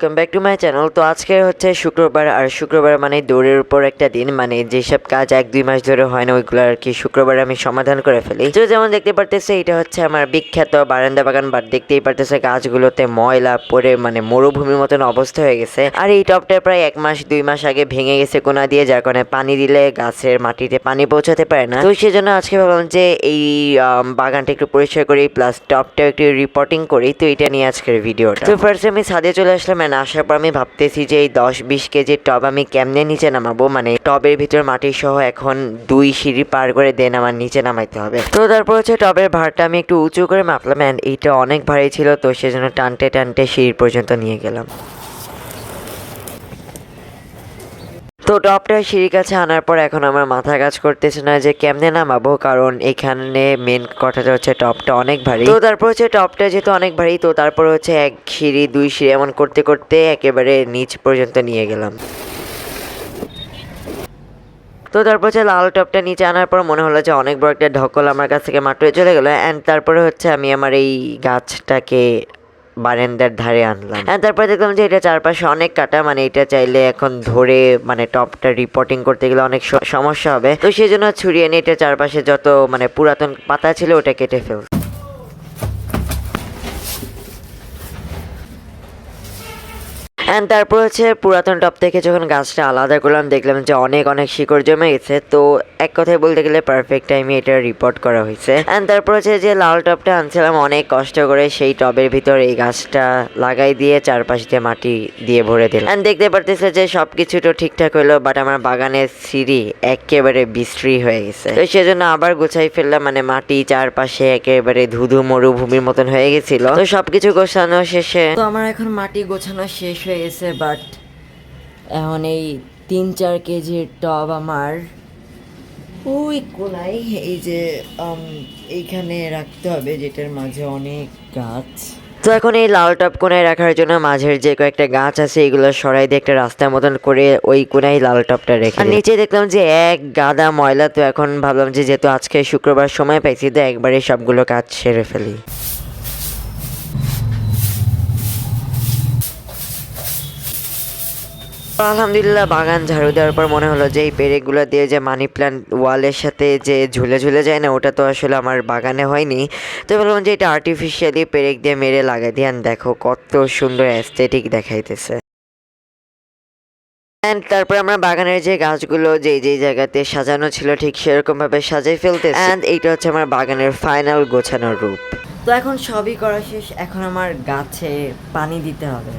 Welcome back to my channel. তো আজকে হচ্ছে শুক্রবার, আর শুক্রবার মানে দৌড়ের উপর একটা দিন, মানে যেসব কাজ 1-2 মাস ধরে হয় না ওইগুলো আর কি শুক্রবার আমি সমাধান করে ফেলি। তো যেমন দেখতে পারতেছে এটা হচ্ছে আমার বিখ্যাত বারান্দা বাগান, বাট দেখতেই পারতেছে গাছগুলোতে ময়লা পড়ে মানে মরুভূমির মতন অবস্থা হয়ে গেছে। আর এই টবটা প্রায় 1-2 মাস আগে ভেঙে গেছে কোনা দিয়ে, যার কারণে পানি দিলে গাছের মাটিতে পানি পৌঁছাতে পারে না। তো সেজন্য আজকে ভাবলাম যে এই বাগানটা একটু পরিষ্কার করি, প্লাস টবটা একটু রিপোর্টিং করি। তো এটা নিয়ে আজকের ভিডিওটা। তো ফার্স্ট আমি ছাদে চলে আসলাম, মানে আসার পর আমি ভাবতেছি যে এই 10-20 কেজির টব আমি কেমনে নিচে নামাবো, মানে টবের ভিতর মাটি সহ এখন 2 সিঁড়ি পার করে দেন আমার নিচে নামাইতে হবে। তো তারপর হচ্ছে টবের ভারটা আমি একটু উঁচু করে মাপলাম, অ্যান্ড এইটা অনেক ভারী ছিল, তো সেজন্য টানতে টানতে সিঁড়ি পর্যন্ত নিয়ে গেলাম। তো টপটা সিঁড়ির কাছে আনার পর এখন আমার মাথা কাজ করতেছে না যে কেমনে নামাবো, কারণ এখানে মেন কথাটা হচ্ছে টপটা অনেক ভারী। তো তারপর হচ্ছে টপটা যেহেতু অনেক ভারী, তো তারপর হচ্ছে 1 সিঁড়ি 2 সিঁড়ি এমন করতে করতে একেবারে নিচ পর্যন্ত নিয়ে গেলাম। তো তারপর হচ্ছে লাল টপটা নিচে আনার পর মনে হলো যে অনেক বড় একটা ঢকল আমার কাছ থেকে মাত্র চলে গেলো, অ্যান্ড তারপরে হচ্ছে আমি আমার এই গাছটাকে বারান্দার ধারে আনলাম। হ্যাঁ, তারপরে দেখলাম যে এটা চারপাশে অনেক কাটা, মানে এটা চাইলে এখন ধরে মানে টপটা রিপোর্টিং করতে গেলে অনেক সমস্যা হবে। তো সেই জন্য ছুরিয়ে নিয়ে এটা চারপাশে যত মানে পুরাতন পাতা ছিল ওটা কেটে ফেল। অ্যান্ড তারপর হচ্ছে পুরাতন টপ থেকে যখন গাছটা আলাদা করলাম দেখলাম যে অনেক অনেক শিকড় জমে গেছে। তো এক কথায় বলতে গেলে পারফেক্ট টাইমে এটা রিপোর্ট করা হয়েছে। অ্যান্ড তারপর হচ্ছে যে লাল টপটা আনছিলাম অনেক কষ্ট করে, সেই টবের ভিতর এই গাছটা লাগাই দিয়ে চারপাশ দিয়ে মাটি দিয়ে ভরে দিলাম। অ্যান্ড দেখতে পারতেছে যে সব কিছু তো ঠিকঠাক হলো, বাট আমার বাগানের সিঁড়ি একেবারে বিশ্রী হয়ে গেছে। তো সেজন্য আবার গুছাই ফেললাম, মানে মাটি চারপাশে একেবারে ধুধু মরুভূমির মতন হয়ে গেছিল। তো সবকিছু গোছানো শেষে তো আমার এখন মাটি গোছানো শেষ হয়ে গেছে, বাট এখন এই 3-4 কেজির টব আমার ওই কোনায় এই যে এইখানে রাখতে হবে, যেটার মাঝে অনেক গাছ। তো এখন এই লাল টব কোনায় রাখার জন্য মাঝের যে কয়েকটা গাছ আছে এগুলো সরাই দিয়ে একটা রাস্তার মতন করে ওই কোনায় লাল টবটা রেখে। আর নিচে দেখলাম যে এক গাদা ময়লা। তো এখন ভাবলাম যে যেহেতু আজকে শুক্রবার সময় পাইছি, তো একবারে সবগুলো কাজ সেরে ফেলি। আলহামদুলিল্লাহ বাগান ঝাড়ু দেওয়ার পর মনে হলো যে এই পেরেকগুলো দিয়ে যে মানি প্ল্যান্ট ওয়ালের সাথে যে ঝুলে ঝুলে যায় না, ওটা তো আসলে আমার বাগানে হয়নি। তো বললাম যে এটা আর্টিফিশিয়ালি পেরেক দিয়ে মেরে লাগাই দিয়ে, দেখো কত সুন্দর অ্যাস্থেটিক দেখাইতেছে। অ্যান্ড তারপর আমরা বাগানের যে গাছগুলো যেই জায়গাতে সাজানো ছিল ঠিক সেরকম ভাবে সাজাই ফেলতে, অ্যান্ড এইটা হচ্ছে আমার বাগানের ফাইনাল গোছানোর রূপ। তো এখন সবই করা শেষ, এখন আমার গাছে পানি দিতে হবে।